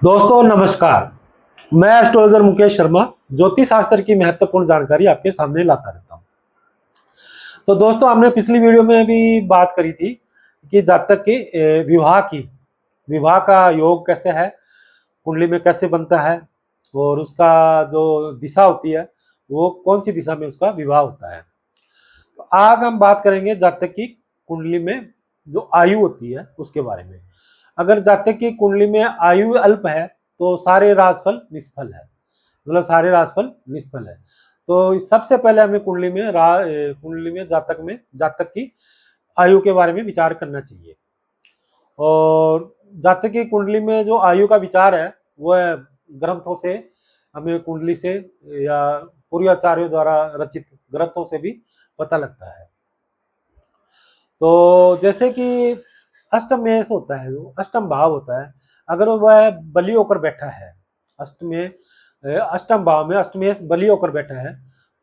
दोस्तों नमस्कार। मैं एस्ट्रोलॉजर मुकेश शर्मा ज्योतिष शास्त्र की महत्वपूर्ण जानकारी आपके सामने लाता रहता हूं। तो दोस्तों हमने पिछली वीडियो में भी बात करी थी कि जातक के विवाह का योग कैसे है, कुंडली में कैसे बनता है और उसका जो दिशा होती है वो कौन सी दिशा में उसका विवाह होता है। तो आज हम बात करेंगे जातक की कुंडली में जो आयु होती है उसके बारे में। अगर जातक की कुंडली में आयु अल्प है तो सारे राशिफल निष्फल है, मतलब सारे राशिफल निष्फल है। तो सबसे पहले हमें कुंडली में जातक की आयु के बारे में विचार करना चाहिए। और जातक की कुंडली में जो आयु का विचार है वह ग्रंथों से, हमें कुंडली से या पूर्वाचार्यों द्वारा रचित ग्रंथों से भी पता लगता है। तो जैसे कि अष्टमेश होता है, जो अष्टम भाव होता है, अगर वह बली होकर बैठा है अष्टम भाव में अष्टमेश बली होकर बैठा है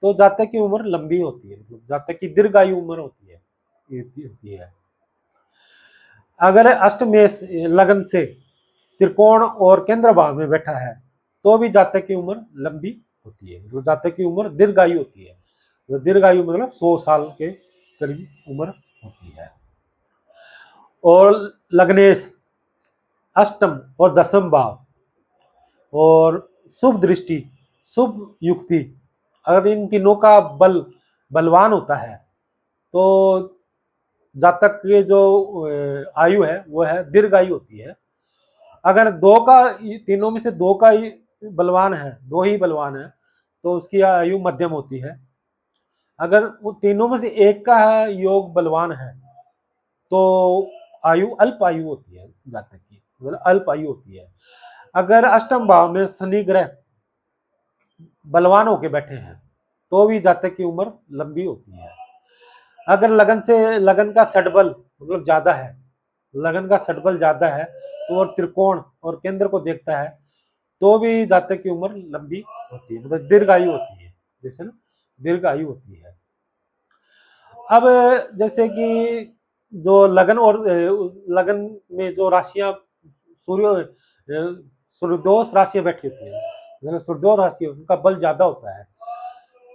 तो जातक की उम्र लंबी होती है, मतलब जातक की दीर्घायु उम्र होती है। अगर अष्टमेश लगन से त्रिकोण और केंद्र भाव में बैठा है तो भी जातक की उम्र लंबी होती है, मतलब जातक की उम्र दीर्घायु होती है। तो दीर्घायु मतलब 100 साल के करीब उम्र होती है। और लग्नेश अष्टम और दसम भाव और शुभ दृष्टि, शुभ युक्ति, अगर इन तीनों का बलवान होता है तो जातक के जो आयु है वो है दीर्घायु होती है। अगर तीनों में से दो का ही बलवान है, दो ही बलवान है, तो उसकी आयु मध्यम होती है। अगर वो तीनों में से एक का योग बलवान है तो आयु अल्प आयु होती है जातक की, मतलब अल्प आयु होती है। अगर अष्टम भाव में शनि ग्रह बलवान होके बैठे हैं तो भी जातक की उम्र लंबी होती है। अगर लगन का सटबल मतलब ज्यादा है, लगन का सटबल ज्यादा है तो और त्रिकोण और केंद्र को देखता है तो भी जातक की उम्र लंबी होती है, मतलब दीर्घायु होती है, जैसे ना दीर्घायु होती है। अब जैसे कि जो लगन में जो राशियां सूर्यदोष राशियां बैठी होती है, सूर्यदोष राशि उनका बल ज्यादा होता है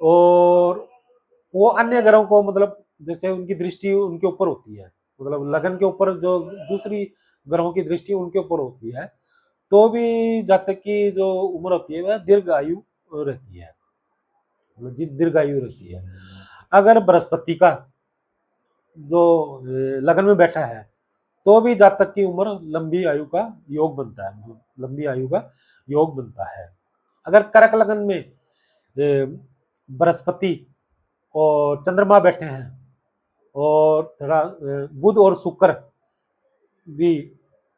और वो अन्य ग्रहों को, मतलब जैसे उनकी दृष्टि उनके ऊपर होती है, मतलब लगन के ऊपर जो दूसरी ग्रहों की दृष्टि उनके ऊपर होती है तो भी जातक की जो उम्र होती है वह दीर्घायु रहती है, मतलब दीर्घायु रहती है। अगर बृहस्पति का जो लगन में बैठा है तो भी जातक की उम्र लंबी आयु का योग बनता है, मतलब लंबी आयु का योग बनता है। अगर कर्क लगन में बृहस्पति और चंद्रमा बैठे हैं और थोड़ा बुध और शुक्र भी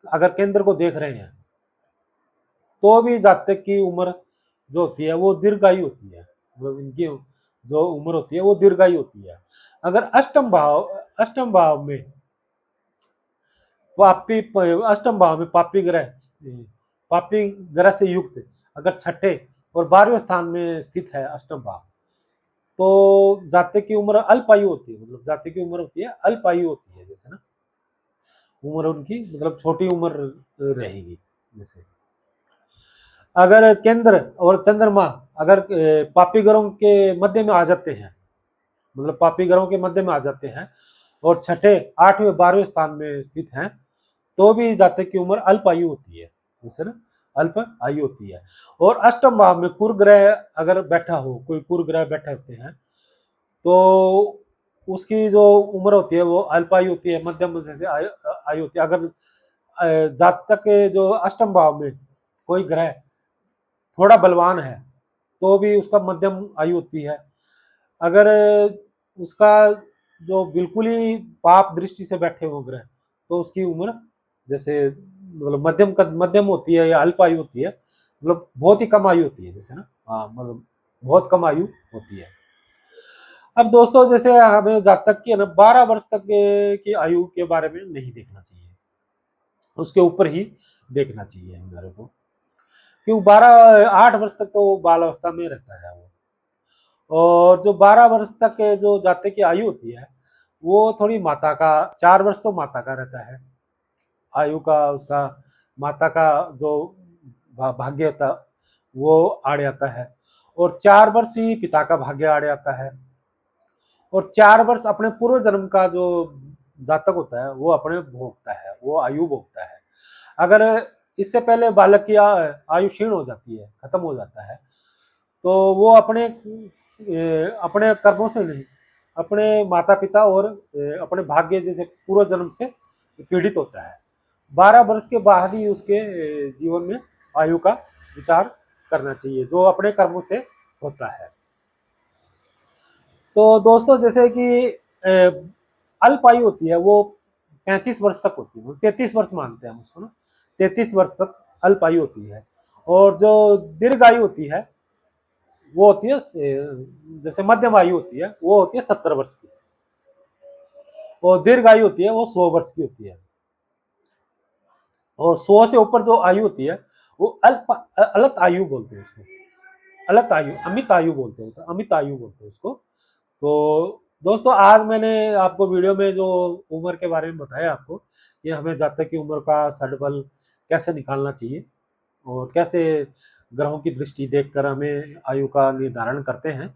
अगर केंद्र को देख रहे हैं तो भी जातक की उम्र जो होती है वो दीर्घायु होती है, मतलब इनकी जो उम्र होती है वो दीर्घायु होती है। अगर अष्टम भाव में पापी अष्टम भाव में पापी ग्रह से युक्त अगर छठे और 12वें स्थान में स्थित है अष्टम भाव तो जातक की उम्र अल्पायु होती है, मतलब जातक की उम्र होती है अल्पायु होती है, जैसे ना उम्र उनकी मतलब छोटी उम्र रहेगी। जैसे अगर केंद्र और चंद्रमा अगर पापी ग्रहों के मध्य में आ जाते हैं, मतलब पापी ग्रहों के मध्य में आ जाते हैं और छठे 8वें 12वें स्थान में स्थित हैं तो भी जातक की उम्र अल्प आयु होती है, जैसे ना अल्प आयु होती है। और अष्टम भाव में कुर ग्रह अगर बैठा हो, कोई कुर ग्रह बैठे होते हैं तो उसकी जो उम्र होती है वो अल्पायु होती है, मध्यम जैसे आयु होती है। अगर जातक के जो अष्टम भाव में कोई ग्रह थोड़ा बलवान है तो भी उसका मध्यम आयु होती है। अगर उसका जो बिल्कुल ही पाप दृष्टि से बैठे हो ग्रह तो उसकी उम्र जैसे मतलब मध्यम होती है या अल्प आयु होती है, मतलब बहुत ही कम आयु होती है, जैसे ना हाँ मतलब बहुत कम आयु होती है। अब दोस्तों जैसे हमें जातक की है ना 12 वर्ष तक की आयु के बारे में नहीं देखना चाहिए, उसके ऊपर ही देखना चाहिए हमारे को, क्योंकि 8 वर्ष तक तो बाल अवस्था में रहता है वो। और जो 12 वर्ष तक के जो जातक की आयु होती है वो थोड़ी माता का, 4 वर्ष तो माता का रहता है आयु का, उसका माता का जो भाग्य होता वो आड़े आता है, और 4 वर्ष ही पिता का भाग्य आड़े आता है, और 4 वर्ष अपने पूर्व जन्म का जो जातक होता है वो अपने भोगता है, वो आयु भोगता है। अगर इससे पहले बालक की आयु क्षीण हो जाती है, खत्म हो जाता है, तो वो अपने कर्मों से नहीं, अपने माता पिता और अपने भाग्य जैसे पूर्व जन्म से पीड़ित होता है। 12 वर्ष के बाद ही उसके जीवन में आयु का विचार करना चाहिए, जो अपने कर्मों से होता है। तो दोस्तों जैसे कि अल्प आयु होती है वो 35 वर्ष तक होती है, 33 वर्ष मानते हैं हम उसको ना, 33 वर्ष तक अल्प आयु होती है। और जो दीर्घ आयु होती है वो होती है जैसे मध्यम आयु होती है वो होती है 70 वर्ष की, और दीर्घ आयु होती है वो 100 वर्ष की होती है। और 100 से ऊपर जो आयु होती है वो अल्प आयु बोलते हैं उसको, अल्प आयु, अमित आयु बोलते हैं, अमित आयु बोलते हैं उसको। तो दोस्तों आज मैंने आपको वीडियो में जो उम्र के बारे में बताया आपको, ये हमें जातक की उम्र का षडबल कैसे निकालना चाहिए और कैसे ग्रहों की दृष्टि देखकर हमें आयु का निर्धारण करते हैं।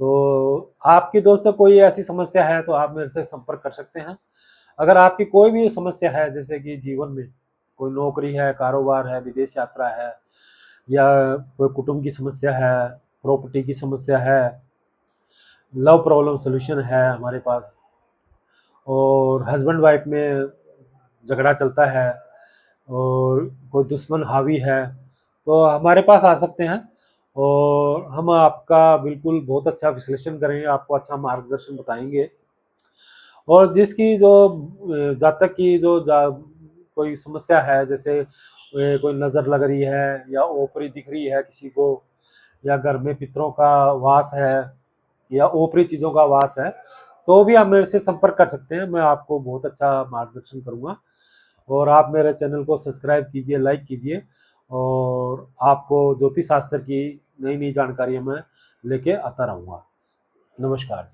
तो आपकी दोस्तों कोई ऐसी समस्या है तो आप मेरे से संपर्क कर सकते हैं। अगर आपकी कोई भी समस्या है, जैसे कि जीवन में कोई नौकरी है, कारोबार है, विदेश यात्रा है, या कोई कुटुंब की समस्या है, प्रॉपर्टी की समस्या है, लव प्रॉब्लम सॉल्यूशन है हमारे पास, और हस्बैंड वाइफ में झगड़ा चलता है और कोई दुश्मन हावी है, तो हमारे पास आ सकते हैं और हम आपका बिल्कुल बहुत अच्छा विश्लेषण करेंगे, आपको अच्छा मार्गदर्शन बताएंगे। और जिसकी जो जातक की जो कोई समस्या है, जैसे कोई नज़र लग रही है या ओपरी दिख रही है किसी को, या घर में पितरों का वास है या ओपरी चीज़ों का वास है, तो भी आप मेरे से संपर्क कर सकते हैं, मैं आपको बहुत अच्छा मार्गदर्शन करूँगा। और आप मेरे चैनल को सब्सक्राइब कीजिए, लाइक कीजिए, और आपको ज्योतिष शास्त्र की नई नई जानकारियाँ मैं लेके आता रहूँगा। नमस्कार।